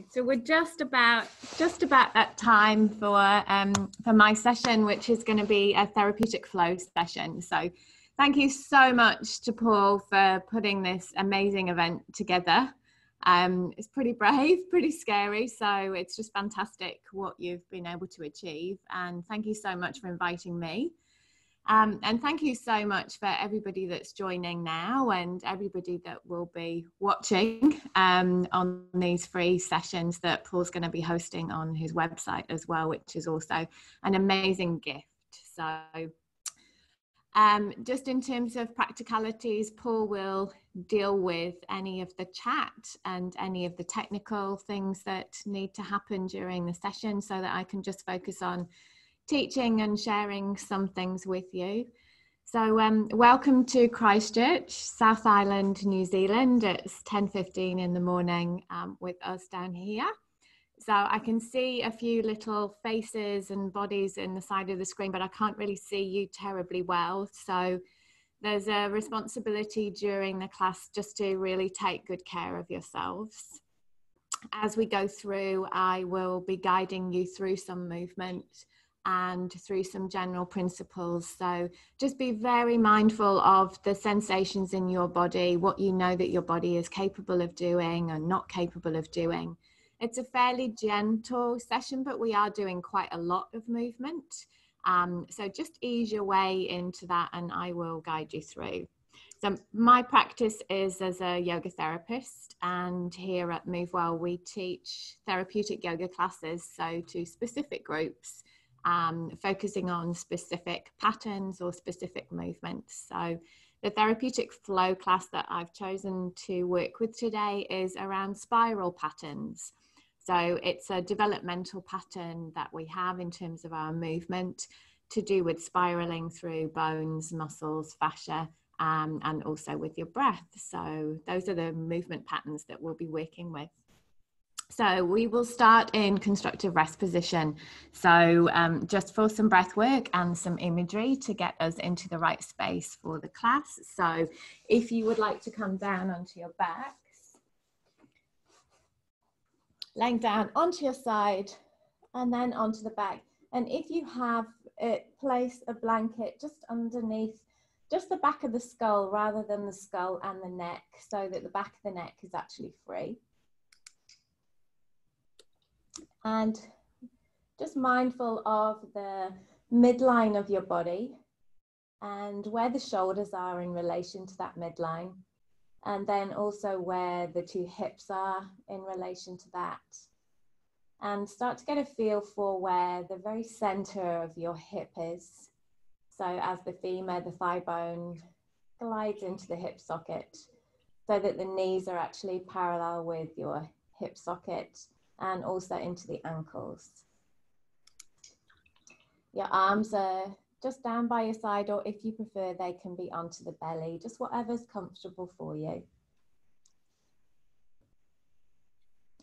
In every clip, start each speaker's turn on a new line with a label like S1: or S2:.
S1: So we're just about that time for my session, which is going to be a therapeutic flow session. So thank you so much to Paul for putting this amazing event together. It's pretty brave, pretty scary, so it's just fantastic what you've been able to achieve. And thank you so much for inviting me. And thank you so much for everybody that's joining now and everybody that will be watching on these free sessions that Paul's going to be hosting on his website as well, which is also an amazing gift. So just in terms of practicalities, Paul will deal with any of the chat and any of the technical things that need to happen during the session so that I can just focus on teaching and sharing some things with you. So welcome to Christchurch, South Island, New Zealand. It's 10:15 in the morning with us down here. So I can see a few little faces and bodies in the side of the screen, but I can't really see you terribly well. So there's a responsibility during the class just to really take good care of yourselves. As we go through, I will be guiding you through some movement and through some general principles. So just be very mindful of the sensations in your body, what you know that your body is capable of doing and not capable of doing. It's a fairly gentle session, but we are doing quite a lot of movement. So just ease your way into that and I will guide you through. So my practice is as a yoga therapist, and here at MoveWell we teach therapeutic yoga classes, so to specific groups, focusing on specific patterns or specific movements. So the therapeutic flow class that I've chosen to work with today is around spiral patterns. So it's a developmental pattern that we have in terms of our movement to do with spiraling through bones, muscles, fascia, and also with your breath. So those are the movement patterns that we'll be working with. So we will start in constructive rest position. So just for some breath work and some imagery to get us into the right space for the class. So if you would like to come down onto your backs, laying down onto your side and then onto the back. And if you have it, place a blanket just underneath just the back of the skull rather than the skull and the neck, so that the back of the neck is actually free. And just mindful of the midline of your body and where the shoulders are in relation to that midline. And then also where the two hips are in relation to that. And start to get a feel for where the very center of your hip is. So as the femur, the thigh bone glides into the hip socket, so that the knees are actually parallel with your hip socket and also into the ankles. Your arms are just down by your side, or if you prefer, they can be onto the belly, just whatever's comfortable for you.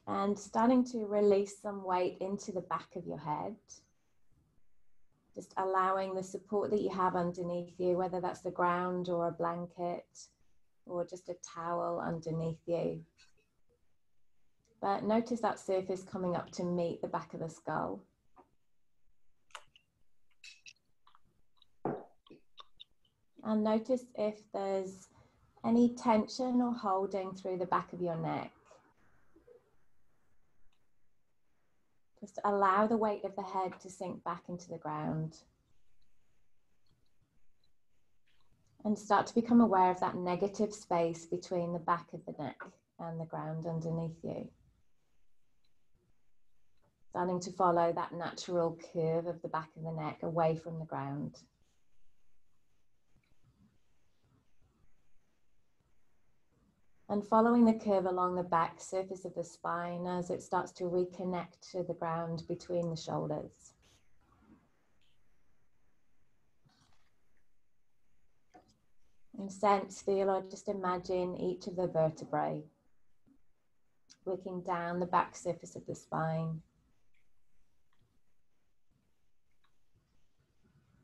S1: And starting to release some weight into the back of your head. Just allowing the support that you have underneath you, whether that's the ground or a blanket or just a towel underneath you. But notice that surface coming up to meet the back of the skull. And notice if there's any tension or holding through the back of your neck. Just allow the weight of the head to sink back into the ground. And start to become aware of that negative space between the back of the neck and the ground underneath you. Starting to follow that natural curve of the back of the neck away from the ground. And following the curve along the back surface of the spine as it starts to reconnect to the ground between the shoulders. And sense, feel, or just imagine each of the vertebrae working down the back surface of the spine.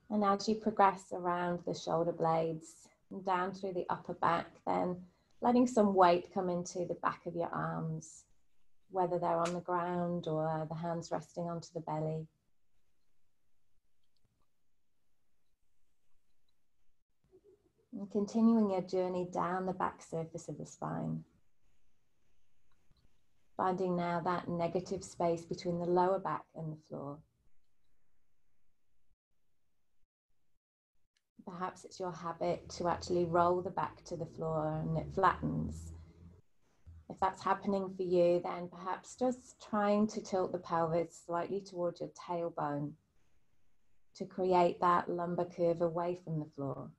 S1: And as you progress around the shoulder blades and down through the upper back, then letting some weight come into the back of your arms whether they're on the ground or the hands resting onto the belly. And continuing your journey down the back surface of the spine. Finding now that negative space between the lower back and the floor. Perhaps it's your habit to actually roll the back to the floor and it flattens. If that's happening for you, then perhaps just trying to tilt the pelvis slightly towards your tailbone to create that lumbar curve away from the floor.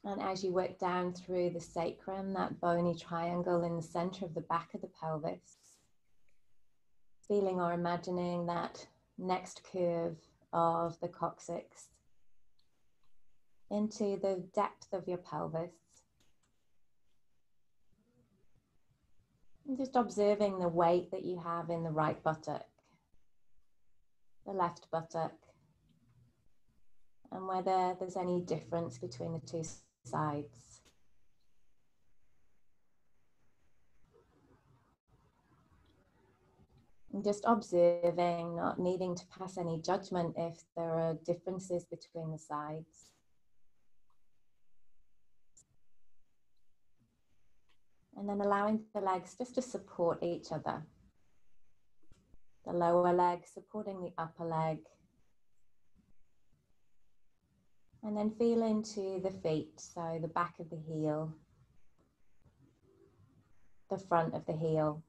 S1: And as you work down through the sacrum, that bony triangle in the center of the back of the pelvis, feeling or imagining that next curve of the coccyx into the depth of your pelvis. And just observing the weight that you have in the right buttock, the left buttock, and whether there's any difference between the two sides. And just observing, not needing to pass any judgment if there are differences between the sides. And then allowing the legs just to support each other. The lower leg supporting the upper leg. And then feel into the feet, so the back of the heel, the front of the heel.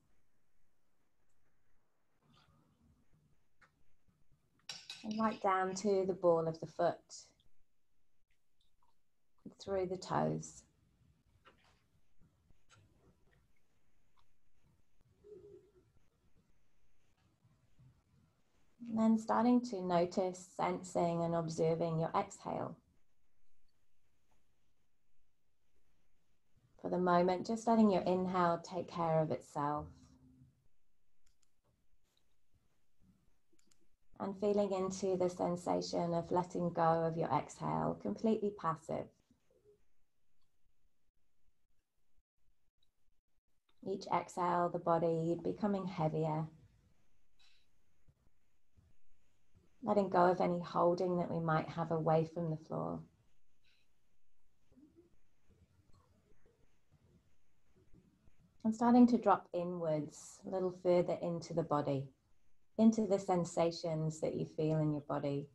S1: And right down to the ball of the foot, through the toes. And then starting to notice, sensing and observing your exhale. For the moment, just letting your inhale take care of itself. And feeling into the sensation of letting go of your exhale, completely passive. Each exhale, the body becoming heavier. Letting go of any holding that we might have away from the floor. And starting to drop inwards, a little further into the body, into the sensations that you feel in your body.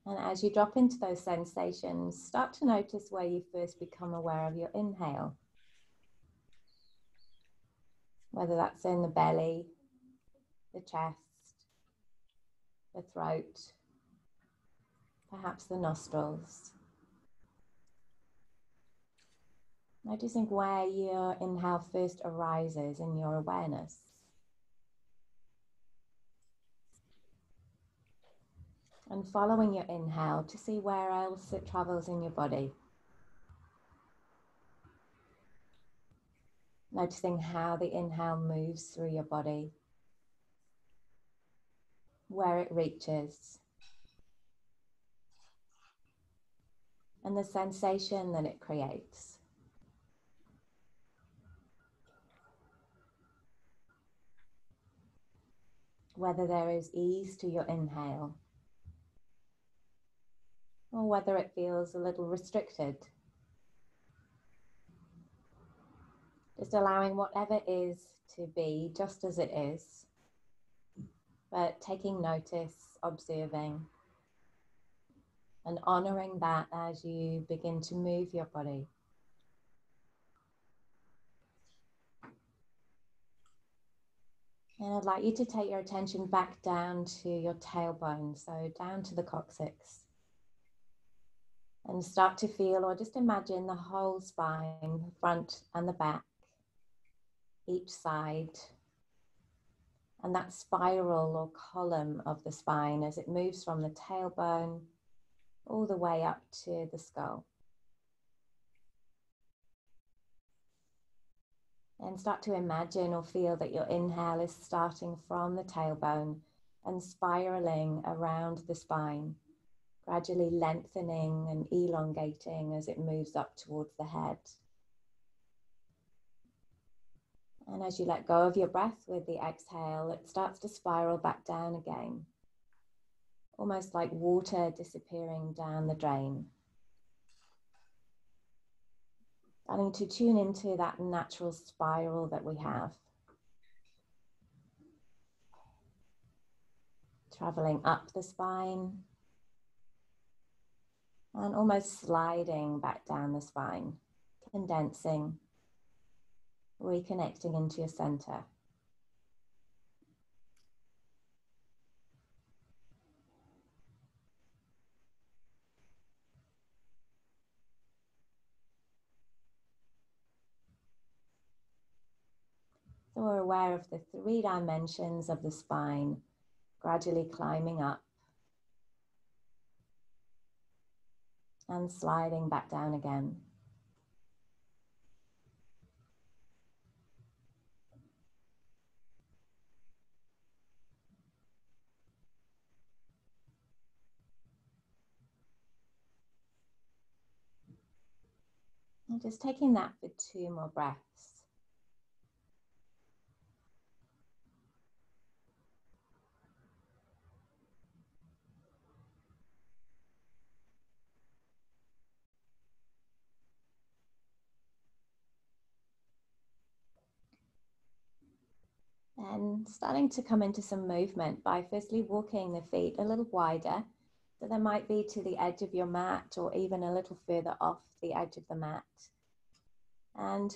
S1: And as you drop into those sensations, start to notice where you first become aware of your inhale. Whether that's in the belly, the chest, the throat, perhaps the nostrils. Noticing where your inhale first arises in your awareness. And following your inhale to see where else it travels in your body. Noticing how the inhale moves through your body, where it reaches, and the sensation that it creates. Whether there is ease to your inhale, or whether it feels a little restricted. Just allowing whatever is to be just as it is, but taking notice, observing, and honoring that as you begin to move your body. And I'd like you to take your attention back down to your tailbone, so down to the coccyx. And start to feel or just imagine the whole spine, the front and the back, each side, and that spiral or column of the spine as it moves from the tailbone all the way up to the skull. And start to imagine or feel that your inhale is starting from the tailbone and spiraling around the spine, gradually lengthening and elongating as it moves up towards the head. And as you let go of your breath with the exhale, it starts to spiral back down again, almost like water disappearing down the drain. Starting to tune into that natural spiral that we have. Traveling up the spine and almost sliding back down the spine, condensing, reconnecting into your center. So we're aware of the 3 dimensions of the spine, gradually climbing up and sliding back down again. And just taking that for 2 more breaths. And starting to come into some movement by firstly walking the feet a little wider. So they might be to the edge of your mat or even a little further off the edge of the mat. And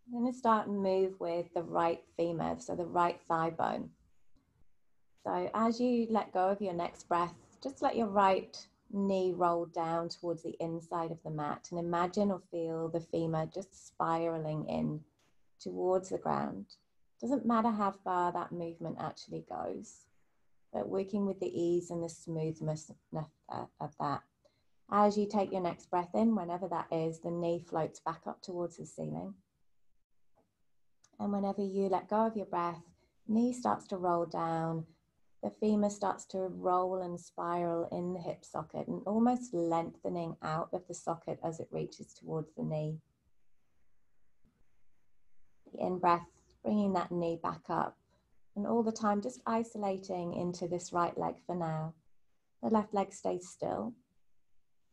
S1: I'm going to start and move with the right femur, so the right thigh bone. So as you let go of your next breath, just let your right knee roll down towards the inside of the mat and imagine or feel the femur just spiraling in towards the ground. Doesn't matter how far that movement actually goes, but working with the ease and the smoothness of that. As you take your next breath in, whenever that is, the knee floats back up towards the ceiling. And whenever you let go of your breath, knee starts to roll down, the femur starts to roll and spiral in the hip socket and almost lengthening out of the socket as it reaches towards the knee. The in-breath, bringing that knee back up, and all the time just isolating into this right leg for now. The left leg stays still.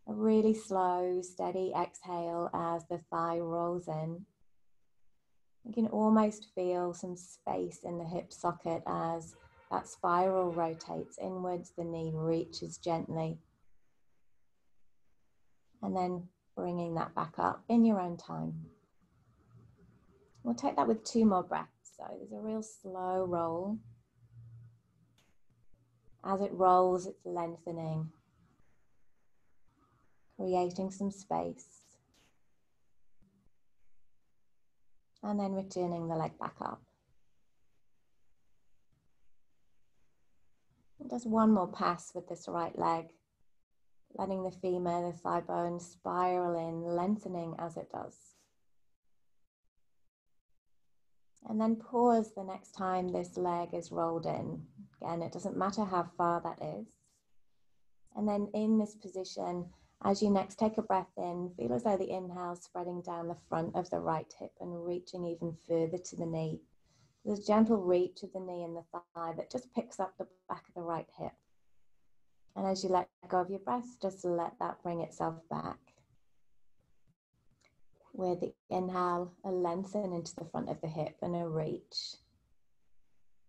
S1: A really slow, steady exhale as the thigh rolls in. You can almost feel some space in the hip socket as that spiral rotates inwards, the knee reaches gently. And then bringing that back up in your own time. We'll take that with 2 more breaths. So there's a real slow roll. As it rolls, it's lengthening, creating some space. And then returning the leg back up. And just 1 more pass with this right leg, letting the femur, the thigh bone spiral in, lengthening as it does. And then pause the next time this leg is rolled in. Again, it doesn't matter how far that is. And then in this position, as you next take a breath in, feel as though the inhale spreading down the front of the right hip and reaching even further to the knee. There's a gentle reach of the knee and the thigh that just picks up the back of the right hip. And as you let go of your breath, just let that bring itself back. With the inhale, a lengthen into the front of the hip and a reach.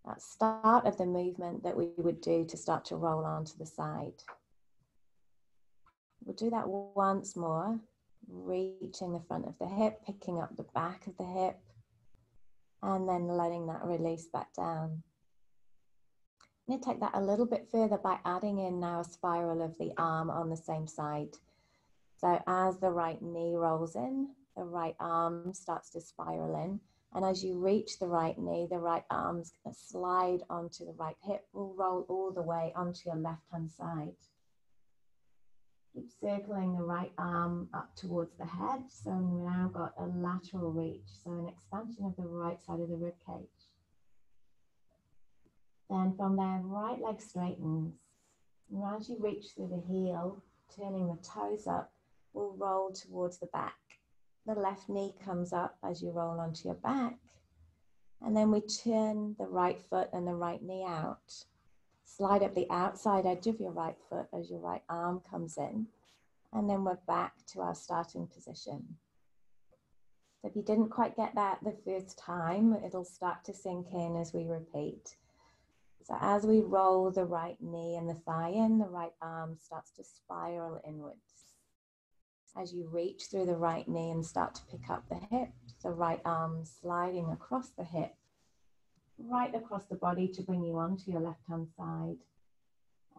S1: That start of the movement that we would do to start to roll onto the side. We'll do that once more, reaching the front of the hip, picking up the back of the hip, and then letting that release back down. I'm going to take that a little bit further by adding in now a spiral of the arm on the same side. So as the right knee rolls in, the right arm starts to spiral in. And as you reach the right knee, the right arm's going to slide onto the right hip, will roll all the way onto your left-hand side. Keep circling the right arm up towards the head. So we've now got a lateral reach, so an expansion of the right side of the rib cage. Then from there, right leg straightens. And as you reach through the heel, turning the toes up, we'll roll towards the back. The left knee comes up as you roll onto your back. And then we turn the right foot and the right knee out. Slide up the outside edge of your right foot as your right arm comes in. And then we're back to our starting position. So if you didn't quite get that the first time, it'll start to sink in as we repeat. So as we roll the right knee and the thigh in, the right arm starts to spiral inwards. As you reach through the right knee and start to pick up the hip, the right arm sliding across the hip, right across the body to bring you onto your left-hand side.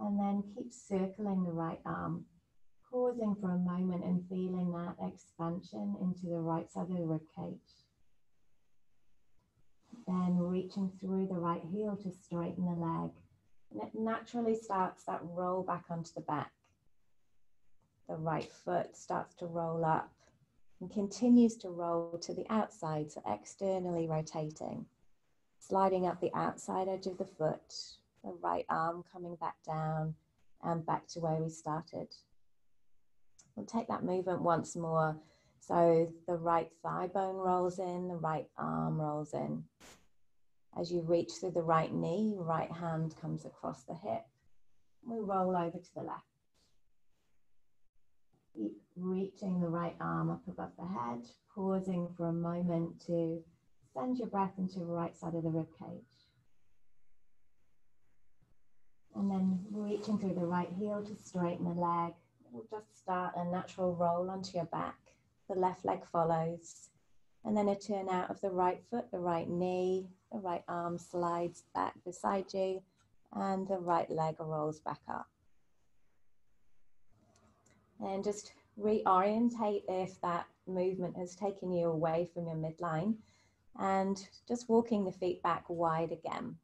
S1: And then keep circling the right arm, pausing for a moment and feeling that expansion into the right side of the rib cage. Then reaching through the right heel to straighten the leg. And it naturally starts that roll back onto the back. The right foot starts to roll up and continues to roll to the outside, so externally rotating. Sliding up the outside edge of the foot, the right arm coming back down and back to where we started. We'll take that movement once more. So the right thigh bone rolls in, the right arm rolls in. As you reach through the right knee, right hand comes across the hip. We roll over to the left. Keep reaching the right arm up above the head, pausing for a moment to send your breath into the right side of the rib cage. And then reaching through the right heel to straighten the leg. We'll just start a natural roll onto your back. The left leg follows. And then a turn out of the right foot, the right knee, the right arm slides back beside you, and the right leg rolls back up. And just reorientate if that movement has taken you away from your midline, and just walking the feet back wide again.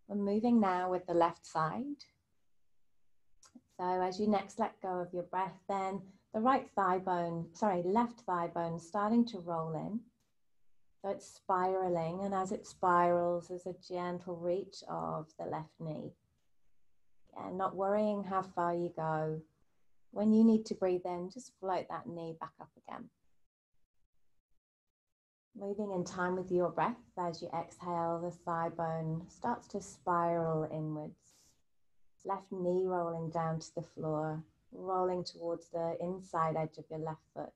S1: We're moving now with the left side. So as you next let go of your breath, then the left thigh bone starting to roll in. So it's spiraling, and as it spirals, there's a gentle reach of the left knee. And not worrying how far you go. When you need to breathe in, just float that knee back up again. Moving in time with your breath, as you exhale, the thigh bone starts to spiral inwards. Left knee rolling down to the floor, rolling towards the inside edge of your left foot.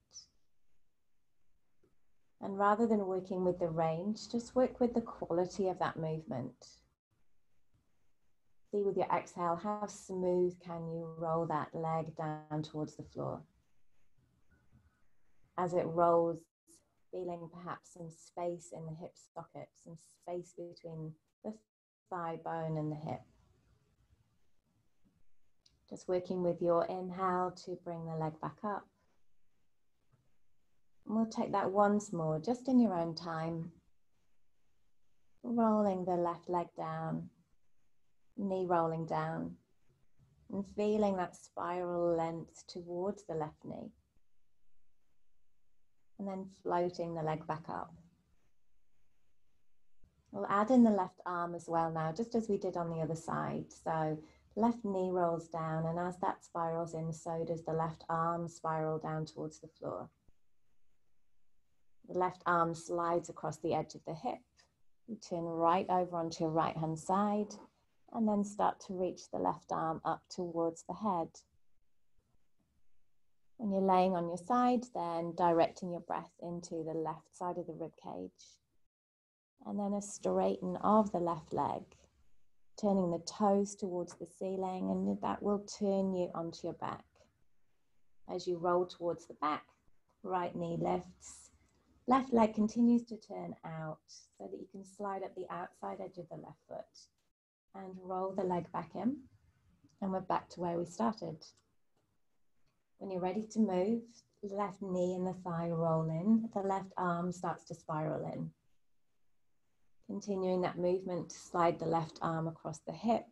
S1: And rather than working with the range, just work with the quality of that movement. See with your exhale, how smooth can you roll that leg down towards the floor. As it rolls, feeling perhaps some space in the hip socket, some space between the thigh bone and the hip. Just working with your inhale to bring the leg back up. And we'll take that once more, just in your own time. Rolling the left leg down, knee rolling down, and feeling that spiral length towards the left knee. And then floating the leg back up. We'll add in the left arm as well now, just as we did on the other side. So left knee rolls down, and as that spirals in, so does the left arm spiral down towards the floor. The left arm slides across the edge of the hip. You turn right over onto your right hand side, and then start to reach the left arm up towards the head. When you're laying on your side, then directing your breath into the left side of the rib cage. And then a straighten of the left leg, turning the toes towards the ceiling, and that will turn you onto your back. As you roll towards the back, right knee lifts, left leg continues to turn out so that you can slide up the outside edge of the left foot and roll the leg back in, and we're back to where we started. When you're ready to move, the left knee and the thigh roll in, the left arm starts to spiral in. Continuing that movement to slide the left arm across the hip,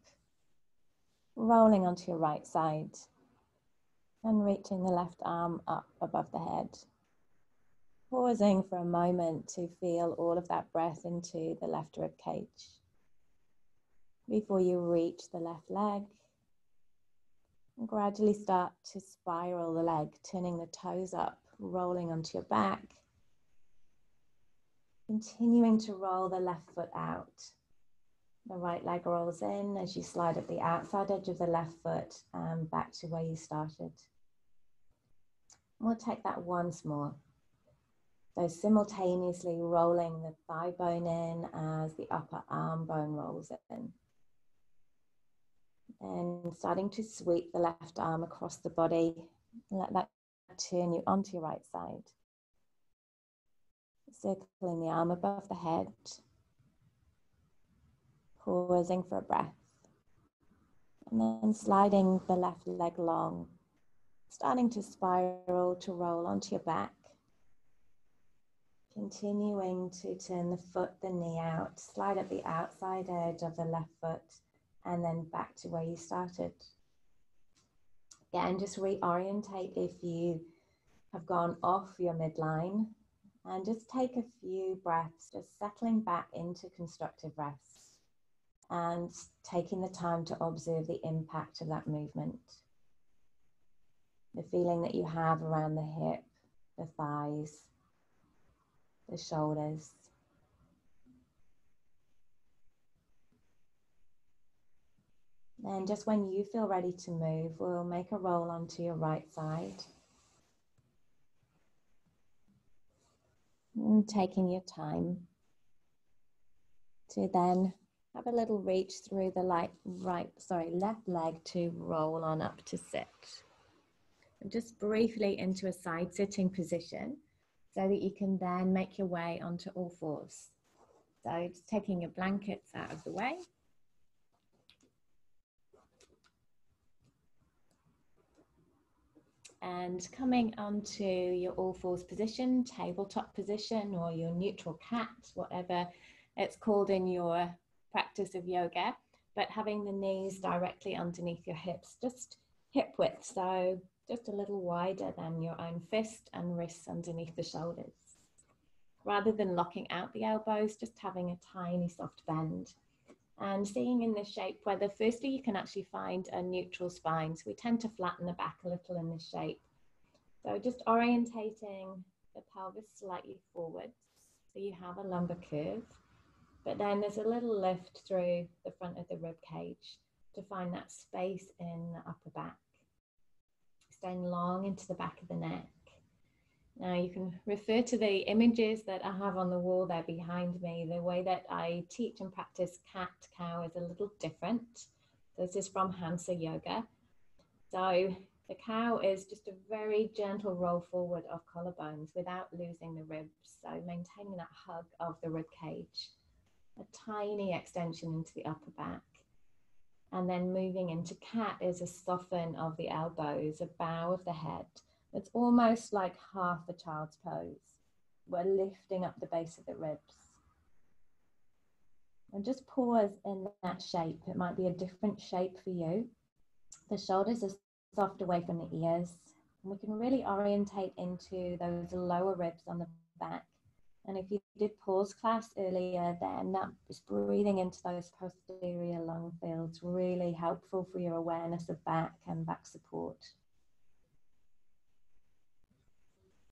S1: rolling onto your right side, and reaching the left arm up above the head. Pausing for a moment to feel all of that breath into the left rib cage. before you reach the left leg. And gradually start to spiral the leg, turning the toes up, rolling onto your back. Continuing to roll the left foot out. The right leg rolls in as you slide at the outside edge of the left foot and back to where you started. We'll take that once more. So simultaneously rolling the thigh bone in as the upper arm bone rolls in. And starting to sweep the left arm across the body. Let that turn you onto your right side. Circling the arm above the head. Pausing for a breath. And then sliding the left leg long. Starting to spiral to roll onto your back. Continuing to turn the foot, the knee out. Slide at the outside edge of the left foot. And then back to where you started. Again, just reorientate if you have gone off your midline. And just take a few breaths, just settling back into constructive rest. And taking the time to observe the impact of that movement. The feeling that you have around the hip, the thighs, the shoulders. Then just when you feel ready to move, we'll make a roll onto your right side. And taking your time to then have a little reach through the left leg to roll on up to sit. And just briefly into a side sitting position so that you can then make your way onto all fours. So just taking your blankets out of the way. And coming onto your all fours position, tabletop position, or your neutral cat, whatever it's called in your practice of yoga, but having the knees directly underneath your hips, just hip width, so just a little wider than your own fist, and wrists underneath the shoulders. Rather than locking out the elbows, just having a tiny soft bend. And seeing in this shape whether firstly you can actually find a neutral spine. So we tend to flatten the back a little in this shape. So just orientating the pelvis slightly forwards so you have a lumbar curve. But then there's a little lift through the front of the rib cage to find that space in the upper back. Staying long into the back of the neck. Now you can refer to the images that I have on the wall there behind me. The way that I teach and practice cat-cow is a little different. This is from Hansa Yoga. So the cow is just a very gentle roll forward of collarbones without losing the ribs. So maintaining that hug of the rib cage. A tiny extension into the upper back. And then moving into cat is a soften of the elbows, a bow of the head. It's almost like half a child's pose. We're lifting up the base of the ribs. And just pause in that shape. It might be a different shape for you. The shoulders are soft away from the ears. And we can really orientate into those lower ribs on the back. And if you did pause class earlier, then that is breathing into those posterior lung fields, really helpful for your awareness of back and back support.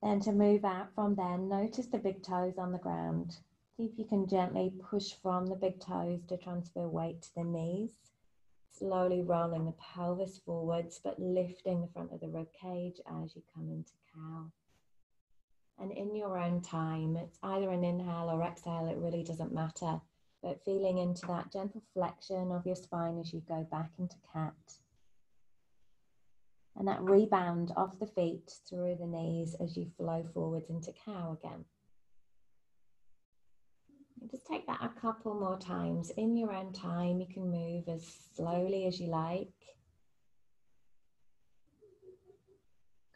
S1: Then to move out from there, notice the big toes on the ground. See if you can gently push from the big toes to transfer weight to the knees. Slowly rolling the pelvis forwards, but lifting the front of the rib cage as you come into cow. And in your own time, it's either an inhale or exhale, it really doesn't matter. But feeling into that gentle flexion of your spine as you go back into cat. And that rebound off the feet through the knees as you flow forwards into cow again. And just take that a couple more times. In your own time, you can move as slowly as you like.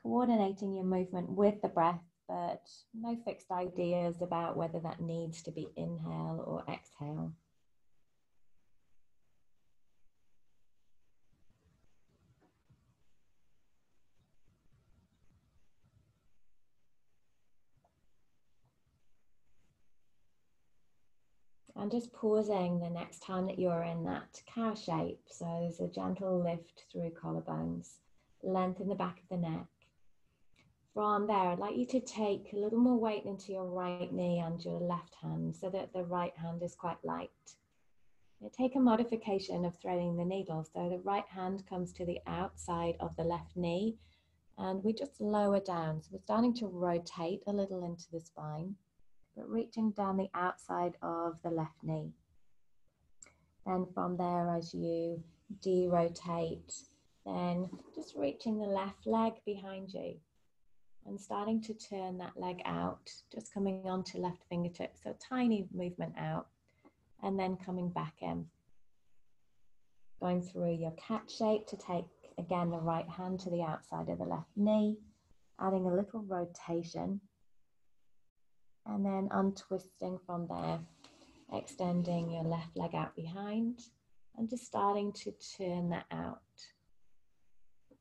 S1: Coordinating your movement with the breath, but no fixed ideas about whether that needs to be inhale or exhale. And just pausing the next time that you're in that cow shape. So there's a gentle lift through collarbones, lengthen the back of the neck. From there, I'd like you to take a little more weight into your right knee and your left hand so that the right hand is quite light. You take a modification of threading the needle. So the right hand comes to the outside of the left knee and we just lower down. So we're starting to rotate a little into the spine, but reaching down the outside of the left knee. Then from there, as you de-rotate, then just reaching the left leg behind you and starting to turn that leg out, just coming onto left fingertip, so tiny movement out, and then coming back in. Going through your cat shape to take, again, the right hand to the outside of the left knee, adding a little rotation, and then untwisting from there, extending your left leg out behind, and just starting to turn that out,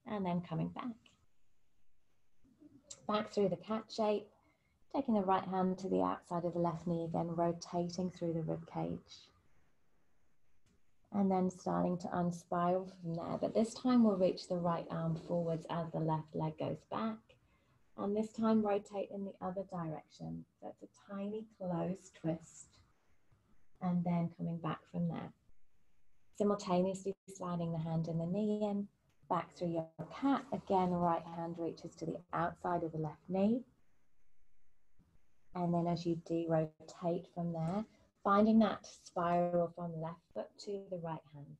S1: and then coming back. Back through the cat shape, taking the right hand to the outside of the left knee again, rotating through the rib cage. And then starting to unspiral from there. But this time we'll reach the right arm forwards as the left leg goes back. And this time rotate in the other direction. So it's a tiny closed twist. And then coming back from there. Simultaneously sliding the hand and the knee in. Back through your cat. Again, right hand reaches to the outside of the left knee. And then as you de-rotate from there, finding that spiral from left foot to the right hand.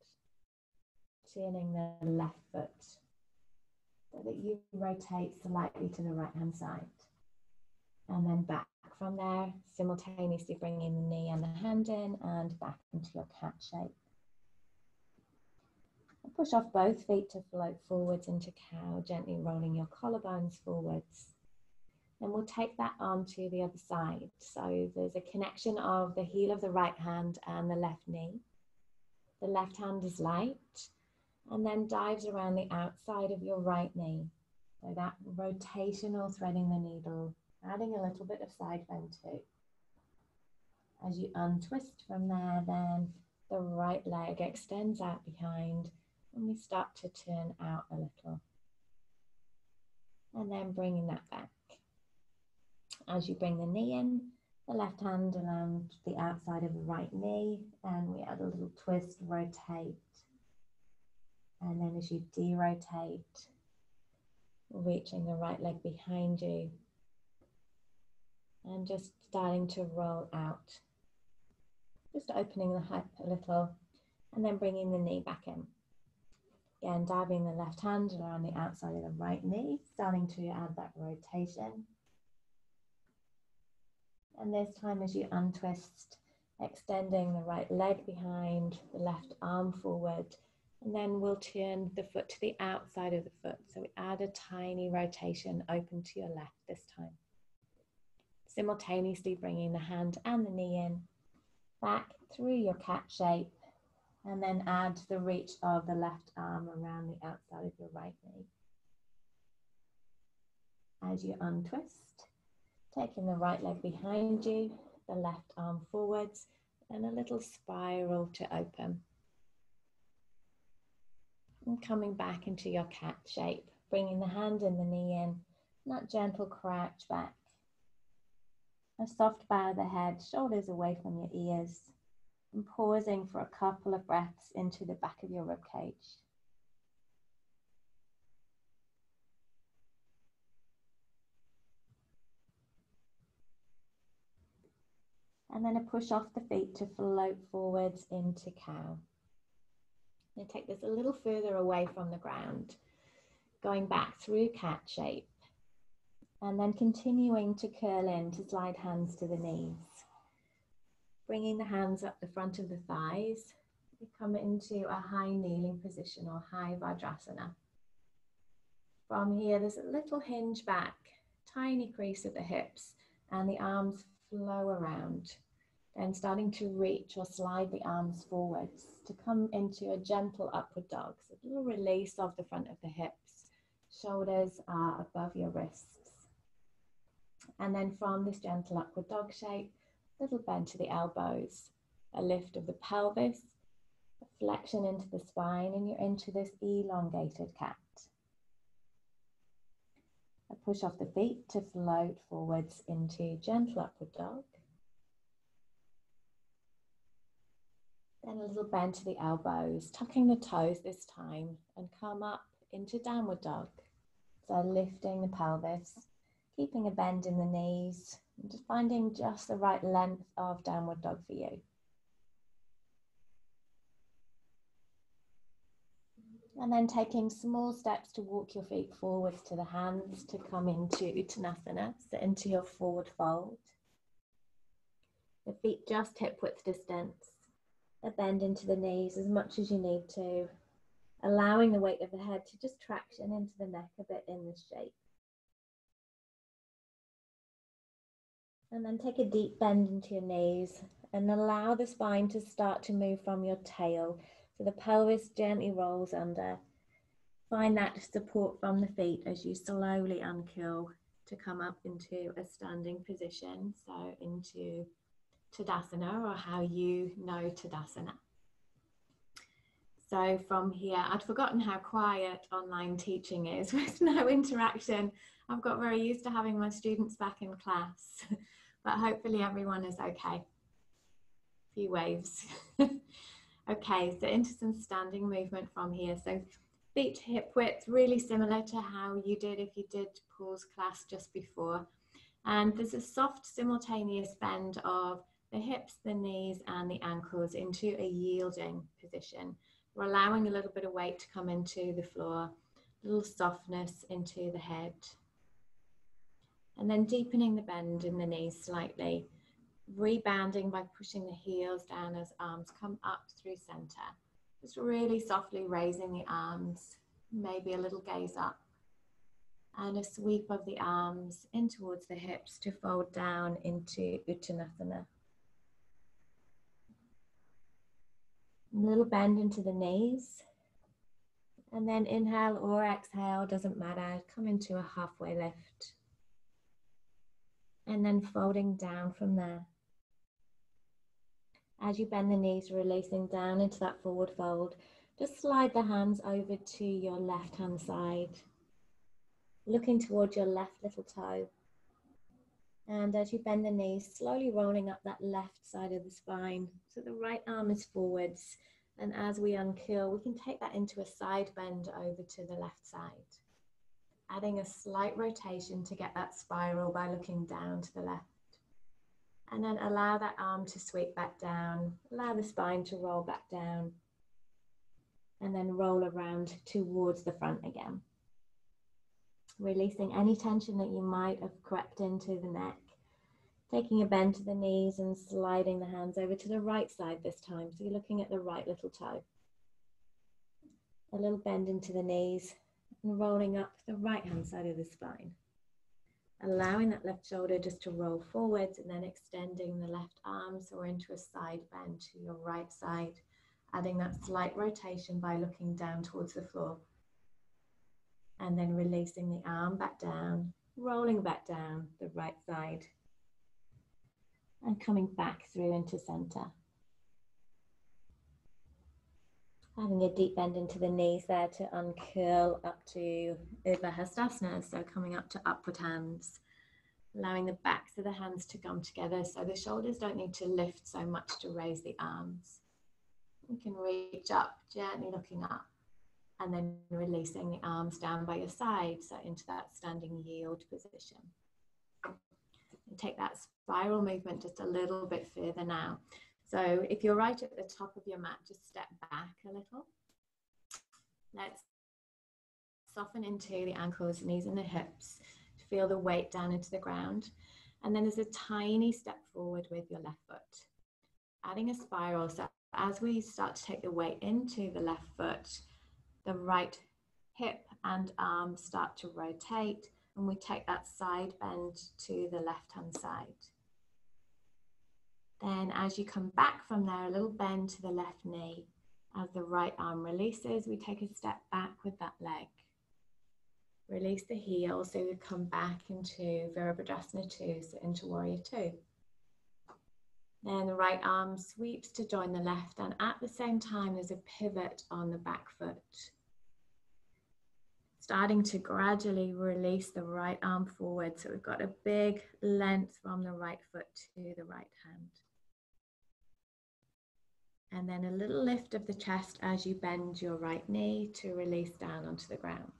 S1: Turning the left foot so that you rotate slightly to the right hand side. And then back from there, simultaneously bringing the knee and the hand in and back into your cat shape. And push off both feet to float forwards into cow, gently rolling your collarbones forwards. And we'll take that arm to the other side. So there's a connection of the heel of the right hand and the left knee. The left hand is light and then dives around the outside of your right knee. So that rotational threading the needle, adding a little bit of side bend too. As you untwist from there, then the right leg extends out behind and we start to turn out a little. And then bringing that back. As you bring the knee in, the left hand around the outside of the right knee, and we add a little twist, rotate. And then as you de-rotate, reaching the right leg behind you, and just starting to roll out. Just opening the hip a little, and then bringing the knee back in. Again, diving the left hand around the outside of the right knee, starting to add that rotation. And this time as you untwist, extending the right leg behind, the left arm forward, and then we'll turn the foot to the outside of the foot. So we add a tiny rotation, open to your left this time. Simultaneously bringing the hand and the knee in, back through your cat shape, and then add the reach of the left arm around the outside of your right knee. As you untwist, taking the right leg behind you, the left arm forwards, and a little spiral to open. And coming back into your cat shape, bringing the hand and the knee in, that gentle crouch back. A soft bow of the head, shoulders away from your ears, and pausing for a couple of breaths into the back of your rib cage. And then a push off the feet to float forwards into cow. And take this a little further away from the ground, going back through cat shape. And then continuing to curl in to slide hands to the knees. Bringing the hands up the front of the thighs, we come into a high kneeling position or high Vajrasana. From here, there's a little hinge back, tiny crease at the hips, and the arms flow around. Then starting to reach or slide the arms forwards to come into a gentle upward dog. So a little release of the front of the hips. Shoulders are above your wrists. And then from this gentle upward dog shape, little bend to the elbows. a lift of the pelvis, a flexion into the spine, and you're into this elongated cat. A push off the feet to float forwards into gentle upward dog. Then a little bend to the elbows, tucking the toes this time, and come up into downward dog. So lifting the pelvis, keeping a bend in the knees, and just finding just the right length of downward dog for you. And then taking small steps to walk your feet forwards to the hands to come into Uttanasana, so into your forward fold. The feet just hip width distance. A bend into the knees as much as you need to, allowing the weight of the head to just traction into the neck a bit in this shape. And then take a deep bend into your knees and allow the spine to start to move from your tail. So the pelvis gently rolls under. Find that support from the feet as you slowly uncurl to come up into a standing position. So into Tadasana, or how you know Tadasana. So from here, I'd forgotten how quiet online teaching is with no interaction. I've got very used to having my students back in class, but hopefully everyone is okay. A few waves. Okay, so into some standing movement from here. So feet to hip width, really similar to how you did if you did Paul's class just before. And there's a soft simultaneous bend of the hips, the knees, and the ankles into a yielding position. We're allowing a little bit of weight to come into the floor, a little softness into the head. And then deepening the bend in the knees slightly, rebounding by pushing the heels down as arms come up through center. Just really softly raising the arms, maybe a little gaze up. And a sweep of the arms in towards the hips to fold down into Uttanasana. A little bend into the knees. And then inhale or exhale, doesn't matter. Come into a halfway lift. And then folding down from there. As you bend the knees, releasing down into that forward fold, just slide the hands over to your left hand side. Looking towards your left little toe. And as you bend the knees, slowly rolling up that left side of the spine. So the right arm is forwards. And as we uncurl, we can take that into a side bend over to the left side. Adding a slight rotation to get that spiral by looking down to the left. And then allow that arm to sweep back down. Allow the spine to roll back down. And then roll around towards the front again. Releasing any tension that you might have crept into the neck. Taking a bend to the knees and sliding the hands over to the right side this time. So you're looking at the right little toe. A little bend into the knees and rolling up the right hand side of the spine. Allowing that left shoulder just to roll forwards and then extending the left arm so we're into a side bend to your right side. Adding that slight rotation by looking down towards the floor. And then releasing the arm back down, rolling back down the right side. And coming back through into center. Having a deep bend into the knees there to uncurl up to Urdhva Hastasana, so coming up to upward hands. Allowing the backs of the hands to come together so the shoulders don't need to lift so much to raise the arms. You can reach up, gently looking up. And then releasing the arms down by your side, so into that standing yield position. And take that spiral movement just a little bit further now. So if you're right at the top of your mat, just step back a little. Let's soften into the ankles, knees and the hips to feel the weight down into the ground. And then there's a tiny step forward with your left foot. Adding a spiral, so as we start to take the weight into the left foot, the right hip and arm start to rotate and we take that side bend to the left hand side. Then as you come back from there, a little bend to the left knee. As the right arm releases, we take a step back with that leg. Release the heel so we come back into Virabhadrasana 2, so into Warrior 2. Then the right arm sweeps to join the left, and at the same time there's a pivot on the back foot. Starting to gradually release the right arm forward. So we've got a big length from the right foot to the right hand. And then a little lift of the chest as you bend your right knee to release down onto the ground.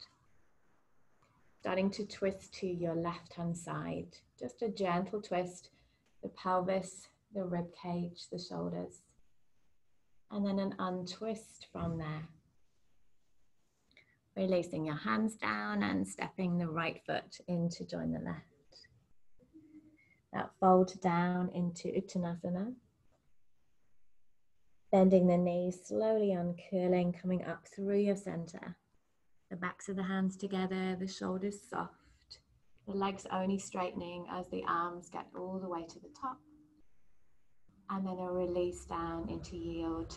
S1: Starting to twist to your left hand side. Just a gentle twist, the pelvis, the rib cage, the shoulders. And then an untwist from there. Releasing your hands down and stepping the right foot in to join the left. That fold down into Uttanasana. Bending the knees, slowly uncurling, coming up through your center. The backs of the hands together, the shoulders soft. The legs only straightening as the arms get all the way to the top. And then a release down into yield.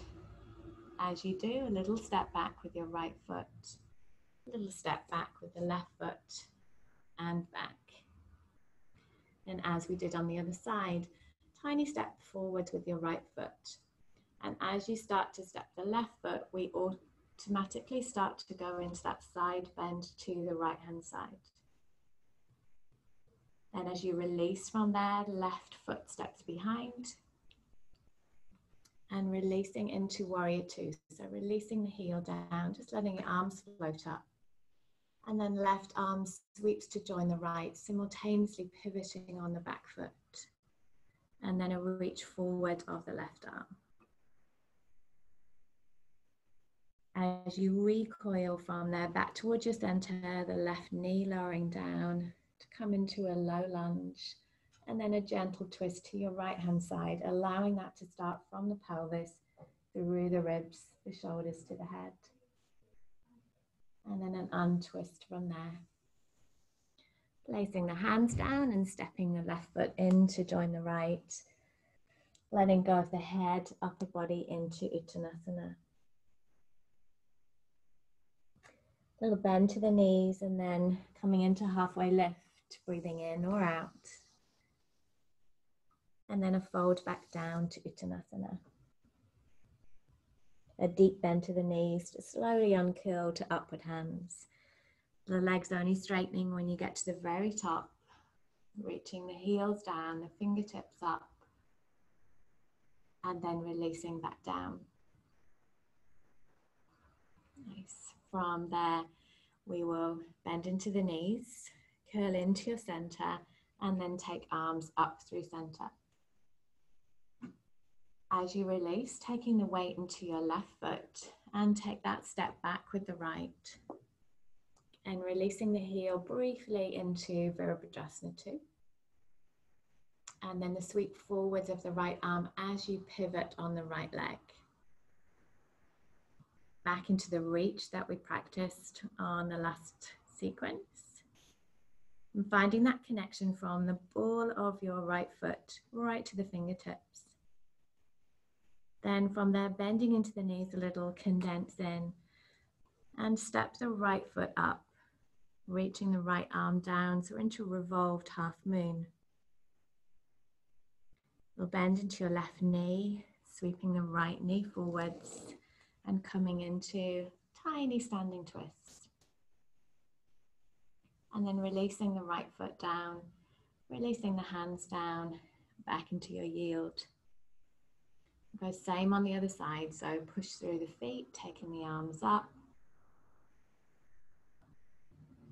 S1: As you do, a little step back with your right foot. A little step back with the left foot and back. And as we did on the other side, tiny step forwards with your right foot. And as you start to step the left foot, we automatically start to go into that side bend to the right hand side. Then as you release from there, left foot steps behind. And releasing into warrior two. So releasing the heel down, just letting your arms float up. And then left arm sweeps to join the right, simultaneously pivoting on the back foot. And then a reach forward of the left arm. As you recoil from there back towards your center, the left knee lowering down to come into a low lunge. And then a gentle twist to your right hand side, allowing that to start from the pelvis, through the ribs, the shoulders to the head. And then an untwist from there. Placing the hands down and stepping the left foot in to join the right. Letting go of the head, upper body into Uttanasana. Little bend to the knees and then coming into halfway lift, breathing in or out. And then a fold back down to Uttanasana. A deep bend to the knees to slowly uncurl to upward hands. The legs only straightening when you get to the very top. Reaching the heels down, the fingertips up. And then releasing back down. Nice. From there, we will bend into the knees, curl into your center, and then take arms up through center. As you release, taking the weight into your left foot and take that step back with the right. And releasing the heel briefly into Virabhadrasana 2. And then the sweep forwards of the right arm as you pivot on the right leg. Back into the reach that we practiced on the last sequence. And finding that connection from the ball of your right foot right to the fingertips. Then from there, bending into the knees a little, condense in and step the right foot up, reaching the right arm down, so into revolved half moon. You'll bend into your left knee, sweeping the right knee forwards and coming into tiny standing twists. And then releasing the right foot down, releasing the hands down, back into your yield. Go same on the other side, so push through the feet, taking the arms up.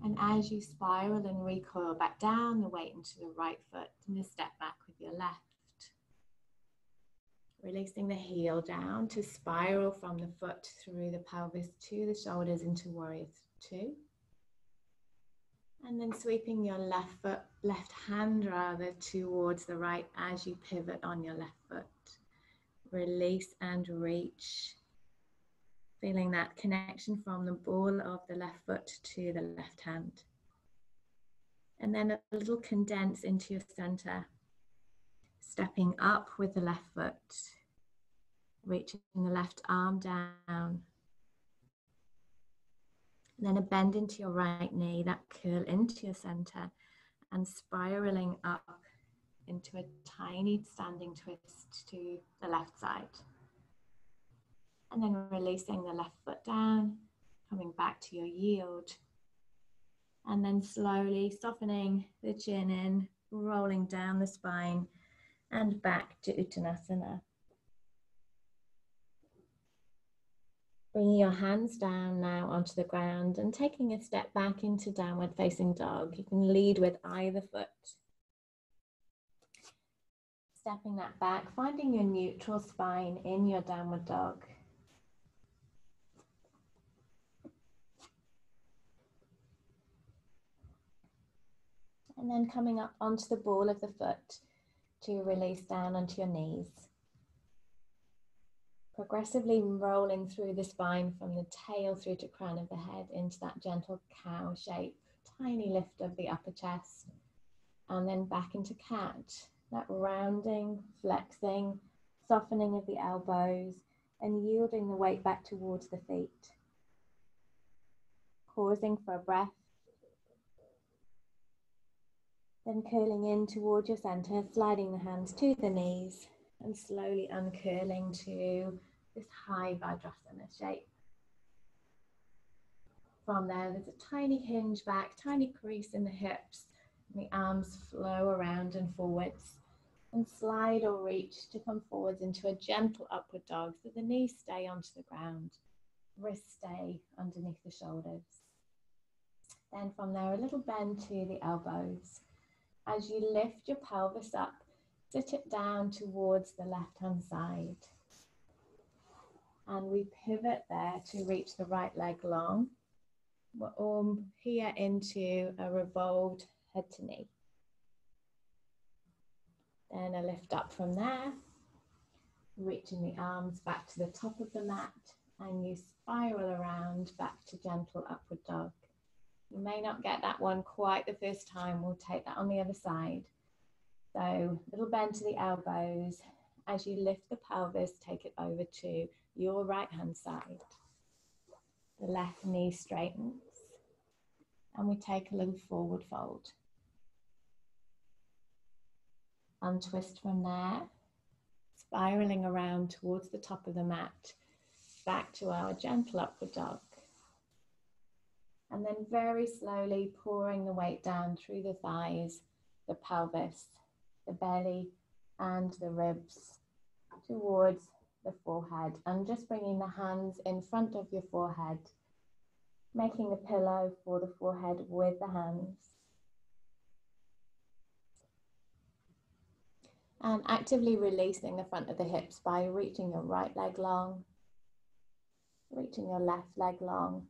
S1: And as you spiral and recoil back down, the weight into the right foot and a step back with your left. Releasing the heel down to spiral from the foot through the pelvis to the shoulders into warrior two. And then sweeping your left hand rather towards the right as you pivot on your left foot. Release and reach. Feeling that connection from the ball of the left foot to the left hand. And then a little condense into your center. Stepping up with the left foot. Reaching the left arm down. And then a bend into your right knee, that curl into your center and spiraling up into a tiny standing twist to the left side. And then releasing the left foot down, coming back to your yield. And then slowly softening the chin in, rolling down the spine and back to Uttanasana. Bringing your hands down now onto the ground and taking a step back into downward facing dog. You can lead with either foot. Stepping that back, finding your neutral spine in your downward dog. And then coming up onto the ball of the foot to release down onto your knees. Progressively rolling through the spine from the tail through to crown of the head into that gentle cow shape. Tiny lift of the upper chest. And then back into cat. That rounding, flexing, softening of the elbows and yielding the weight back towards the feet. Pausing for a breath. Then curling in towards your center, sliding the hands to the knees and slowly uncurling to this high Vajrasana shape. From there, there's a tiny hinge back, tiny crease in the hips, and the arms flow around and forwards. And slide or reach to come forwards into a gentle upward dog so the knees stay onto the ground, wrists stay underneath the shoulders. Then from there, a little bend to the elbows. As you lift your pelvis up, sit it down towards the left-hand side. And we pivot there to reach the right leg long. We're all here into a revolved head to knee. Then a lift up from there, reaching the arms back to the top of the mat, and you spiral around back to gentle upward dog. You may not get that one quite the first time. We'll take that on the other side. So little bend to the elbows. As you lift the pelvis, take it over to your right hand side. The left knee straightens, and we take a little forward fold. Untwist from there, spiraling around towards the top of the mat, back to our gentle upward dog. And then very slowly pouring the weight down through the thighs, the pelvis, the belly, and the ribs towards the forehead. And just bringing the hands in front of your forehead, making a pillow for the forehead with the hands. And actively releasing the front of the hips by reaching your right leg long, reaching your left leg long.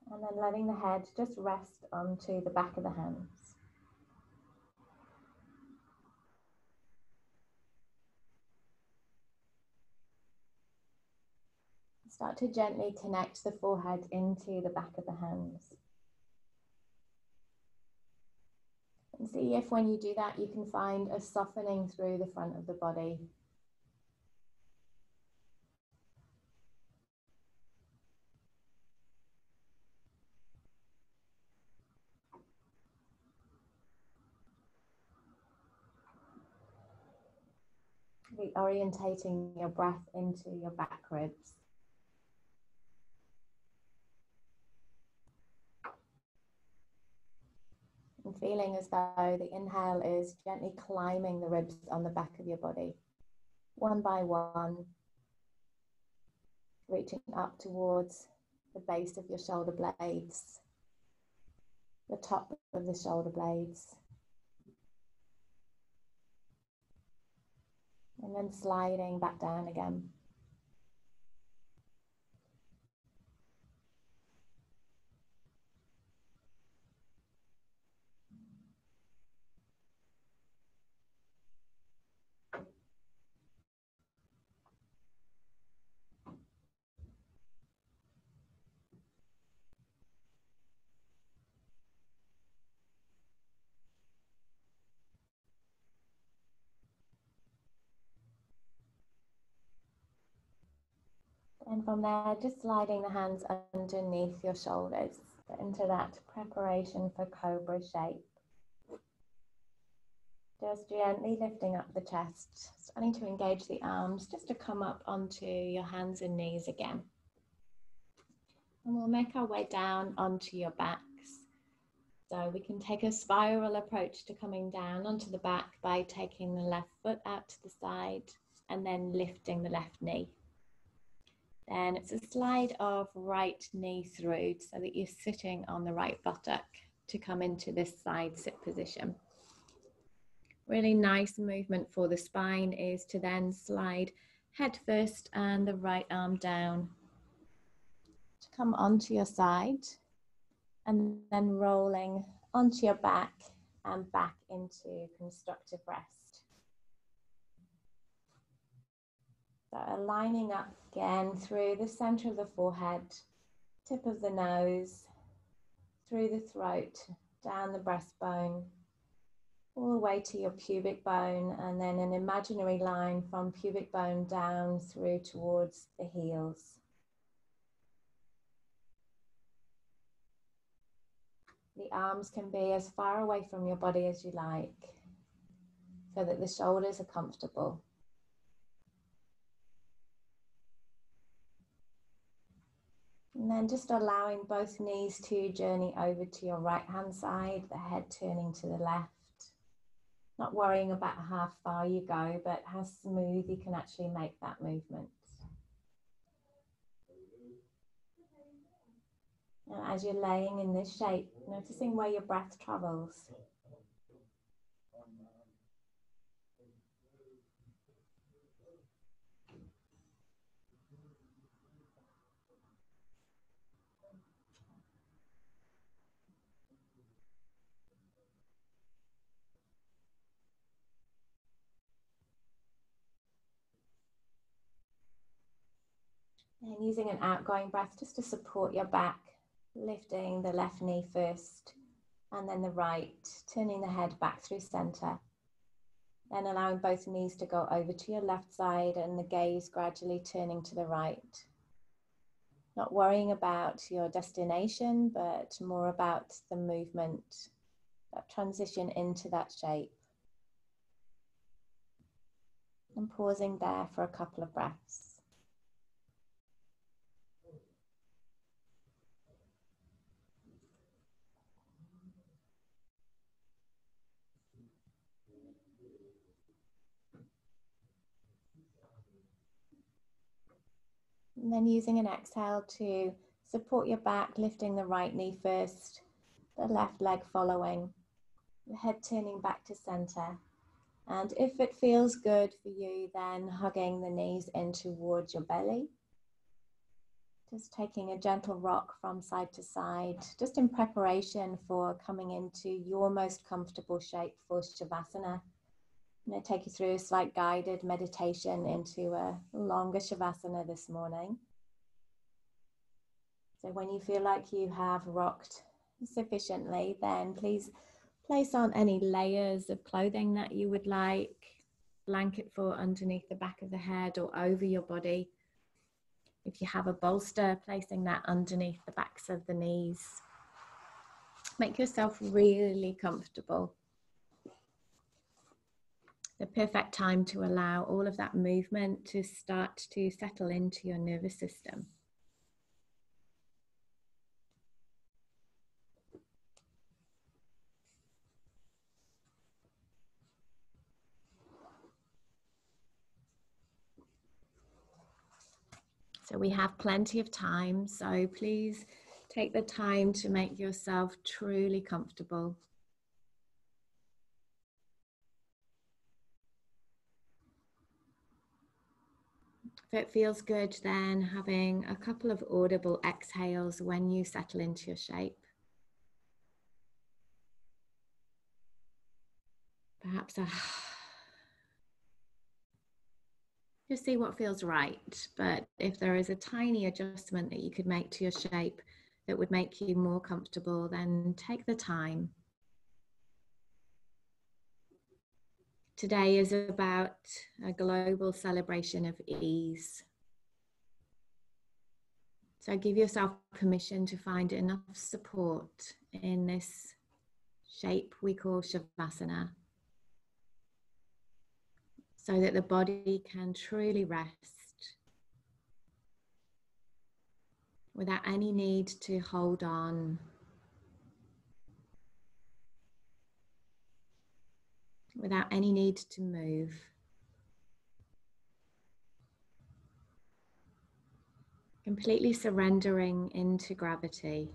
S1: And then letting the head just rest onto the back of the hands. Start to gently connect the forehead into the back of the hands. And see if when you do that, you can find a softening through the front of the body. Reorientating your breath into your back ribs. And feeling as though the inhale is gently climbing the ribs on the back of your body, one by one, reaching up towards the base of your shoulder blades, the top of the shoulder blades, and then sliding back down again. And from there, just sliding the hands underneath your shoulders into that preparation for cobra shape. Just gently lifting up the chest, starting to engage the arms just to come up onto your hands and knees again. And we'll make our way down onto your backs. So we can take a spiral approach to coming down onto the back by taking the left foot out to the side and then lifting the left knee. Then it's a slide of right knee through so that you're sitting on the right buttock to come into this side sit position. Really nice movement for the spine is to then slide head first and the right arm down to come onto your side and then rolling onto your back and back into constructive rest. So aligning up again through the center of the forehead, tip of the nose, through the throat, down the breastbone, all the way to your pubic bone, and then an imaginary line from pubic bone down through towards the heels. The arms can be as far away from your body as you like, so that the shoulders are comfortable. And then just allowing both knees to journey over to your right hand side, the head turning to the left. Not worrying about how far you go, but how smooth you can actually make that movement. And as you're laying in this shape, noticing where your breath travels. And using an outgoing breath just to support your back, lifting the left knee first and then the right, turning the head back through center. Then allowing both knees to go over to your left side and the gaze gradually turning to the right. Not worrying about your destination, but more about the movement, that transition into that shape. And pausing there for a couple of breaths. And then using an exhale to support your back, lifting the right knee first, the left leg following, the head turning back to center. And if it feels good for you, then hugging the knees in towards your belly. Just taking a gentle rock from side to side, just in preparation for coming into your most comfortable shape for Shavasana. I'm going to take you through a slight guided meditation into a longer Shavasana this morning. So when you feel like you have rocked sufficiently, then please place on any layers of clothing that you would like, blanket for underneath the back of the head or over your body. If you have a bolster, placing that underneath the backs of the knees. Make yourself really comfortable. The perfect time to allow all of that movement to start to settle into your nervous system. So we have plenty of time, so please take the time to make yourself truly comfortable. If it feels good, then having a couple of audible exhales when you settle into your shape. Perhaps just see what feels right, but if there is a tiny adjustment that you could make to your shape that would make you more comfortable, then take the time. Today is about a global celebration of ease. So give yourself permission to find enough support in this shape we call Shavasana. so that the body can truly rest without any need to hold on, without any need to move. Completely surrendering into gravity,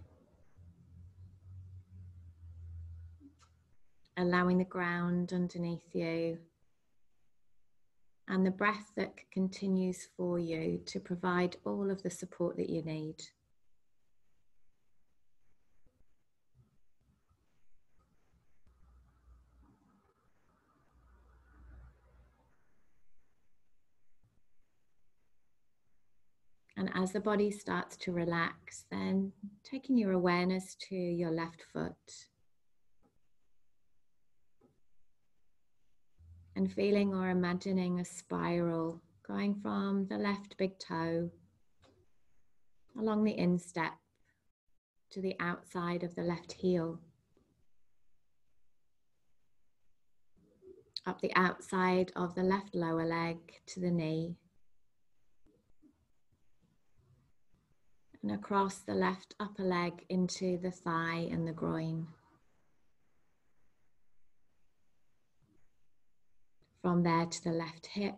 S1: allowing the ground underneath you and the breath that continues for you to provide all of the support that you need. And as the body starts to relax, then taking your awareness to your left foot and feeling or imagining a spiral going from the left big toe along the instep to the outside of the left heel, up the outside of the left lower leg to the knee, and across the left upper leg into the thigh and the groin. From there to the left hip,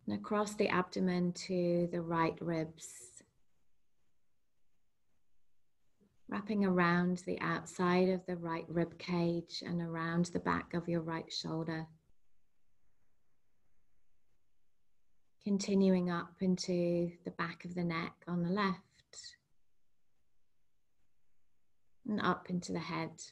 S1: and across the abdomen to the right ribs, wrapping around the outside of the right rib cage and around the back of your right shoulder. Continuing up into the back of the neck on the left and up into the head.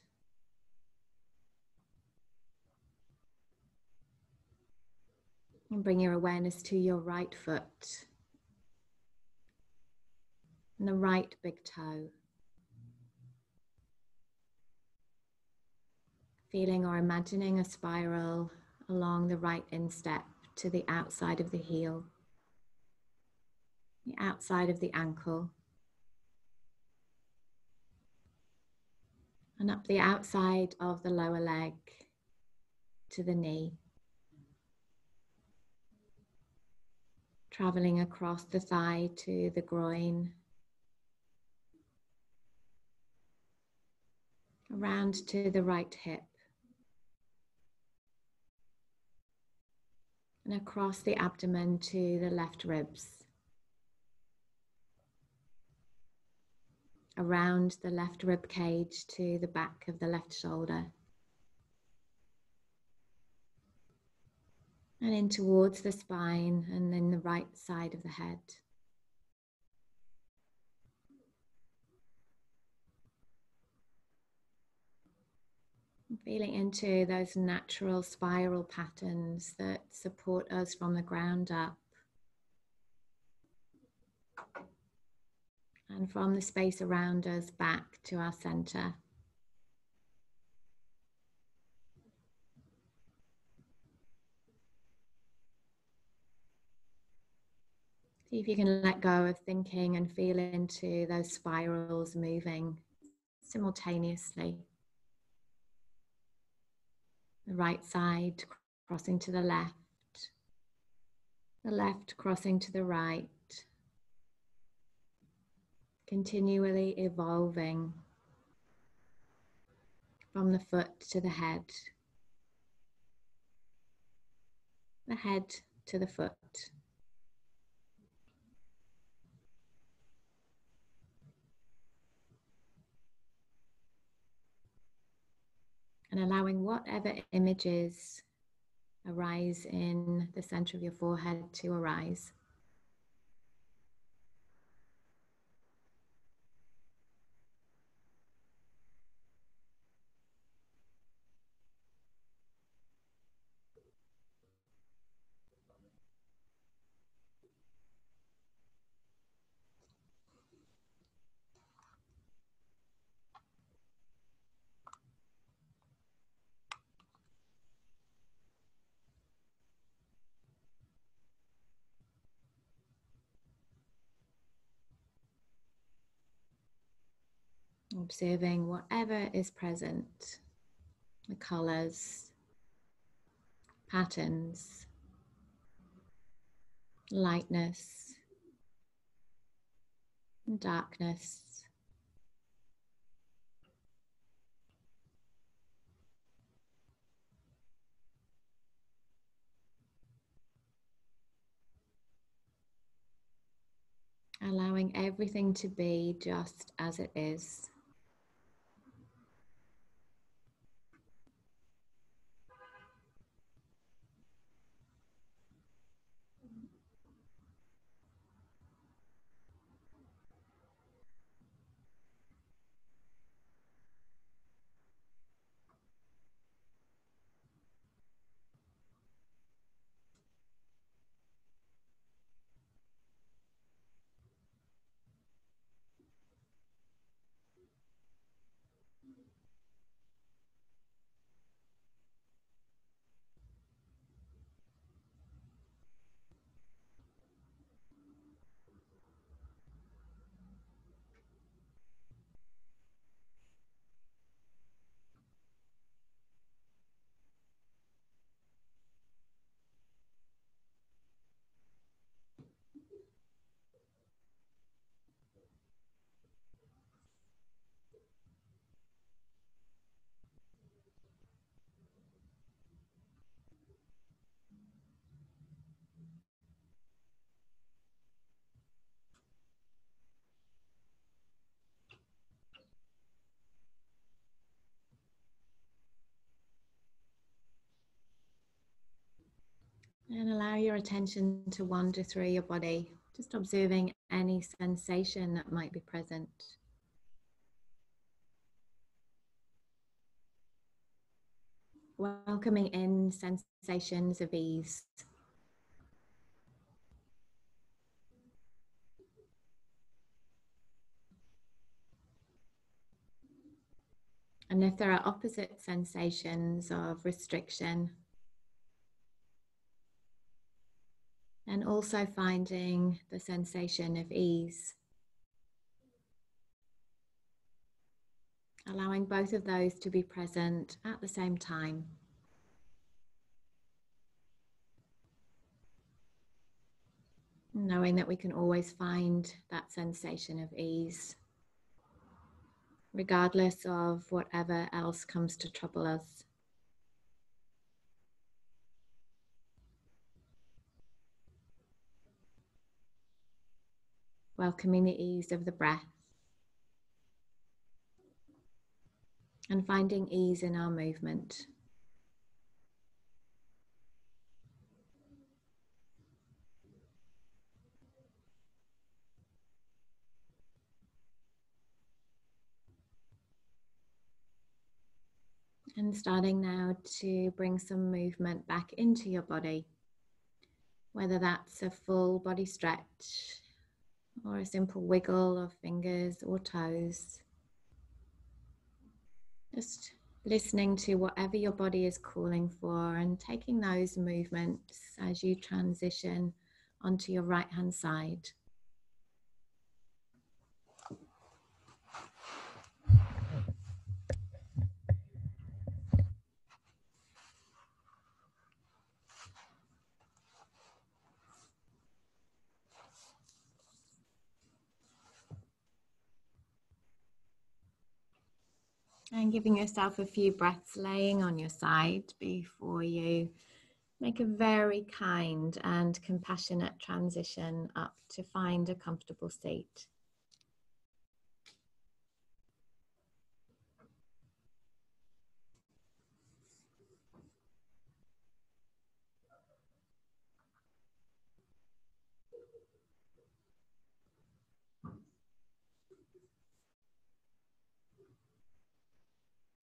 S1: And bring your awareness to your right foot and the right big toe. Feeling or imagining a spiral along the right instep to the outside of the heel, the outside of the ankle, and up the outside of the lower leg to the knee. Traveling across the thigh to the groin, around to the right hip, and across the abdomen to the left ribs, around the left rib cage to the back of the left shoulder, and in towards the spine and then the right side of the head. Feeling into those natural spiral patterns that support us from the ground up and from the space around us back to our center. See if you can let go of thinking and feel into those spirals moving simultaneously. The right side crossing to the left crossing to the right, continually evolving from the foot to the head to the foot. And allowing whatever images arise in the center of your forehead to arise. Observing whatever is present, the colors, patterns, lightness, and darkness. Allowing everything to be just as it is. And allow your attention to wander through your body, just observing any sensation that might be present. Welcoming in sensations of ease. And if there are opposite sensations of restriction, and also finding the sensation of ease. Allowing both of those to be present at the same time. Knowing that we can always find that sensation of ease, regardless of whatever else comes to trouble us. Welcoming the ease of the breath and finding ease in our movement. And starting now to bring some movement back into your body, whether that's a full body stretch or a simple wiggle of fingers or toes. Just listening to whatever your body is calling for and taking those movements as you transition onto your right hand side. And giving yourself a few breaths laying on your side before you make a very kind and compassionate transition up to find a comfortable seat.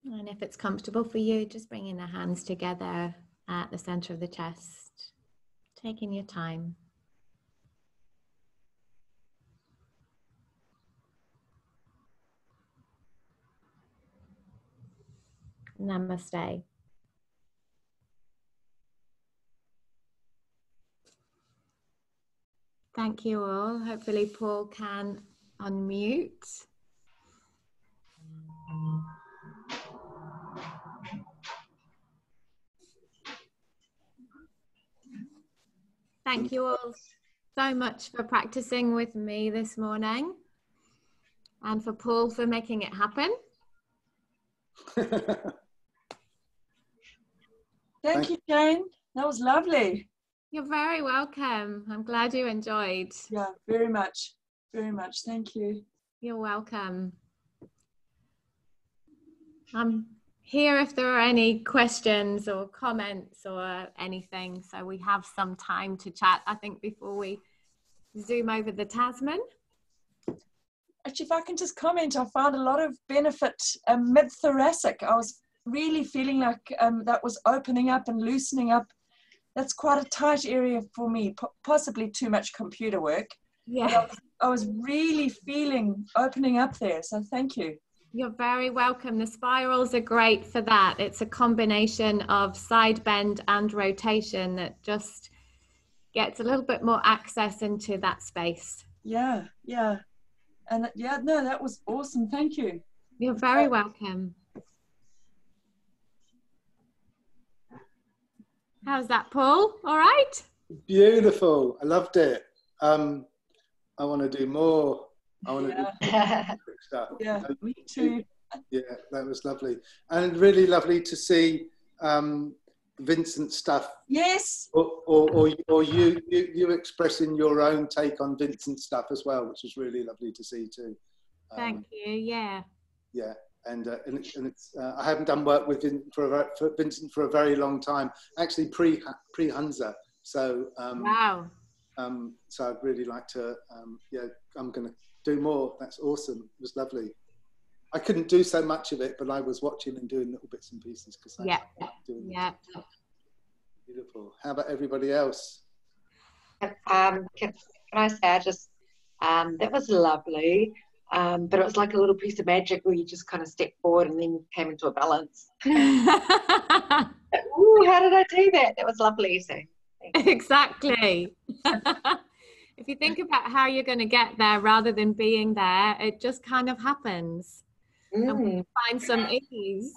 S1: And if it's comfortable for you, just bringing the hands together at the center of the chest, taking your time. Namaste. Thank you all. Hopefully Paul can unmute. Thank you all so much for practicing with me this morning, and for Paul for making it happen.
S2: Thank you, Jane. That was lovely.
S1: You're very welcome. I'm glad you enjoyed.
S2: Yeah, very much. Very much. Thank you.
S1: You're welcome. I'm here if there are any questions or comments or anything. So we have some time to chat, I think, before we zoom over the Tasman.
S2: Actually, if I can just comment, I found a lot of benefit mid-thoracic. I was really feeling like that was opening up and loosening up. That's quite a tight area for me, possibly too much computer work.
S1: Yeah.
S2: I was really feeling opening up there, so thank you.
S1: You're very welcome. The spirals are great for that. It's a combination of side bend and rotation that just gets a little bit more access into that space.
S2: Yeah, yeah. And yeah, no, that was awesome. Thank you.
S1: You're very welcome. How's that, Paul? All right?
S3: Beautiful. I loved it. I want to do more. I want to do quick stuff.
S2: Yeah, me too.
S3: Yeah, that was lovely. And really lovely to see Vincent's stuff.
S2: Yes.
S3: Or you expressing your own take on Vincent's stuff as well, which was really lovely to see too.
S1: Thank you. Yeah.
S3: Yeah. And it's I haven't done work with Vincent for a very long time, actually pre Hunza. So
S1: wow.
S3: So I'd really like to. Yeah, I'm going to do more. That's awesome. It was lovely. I couldn't do so much of it, but I was watching and doing little bits and pieces because I like doing it. Beautiful. How about everybody else?
S4: Can I say I just that was lovely. But it was like a little piece of magic where you just kind of stepped forward and then came into a balance. Ooh, how did I do that? That was lovely. So,
S1: exactly. If you think about how you're going to get there rather than being there, it just kind of happens. And we find some ease.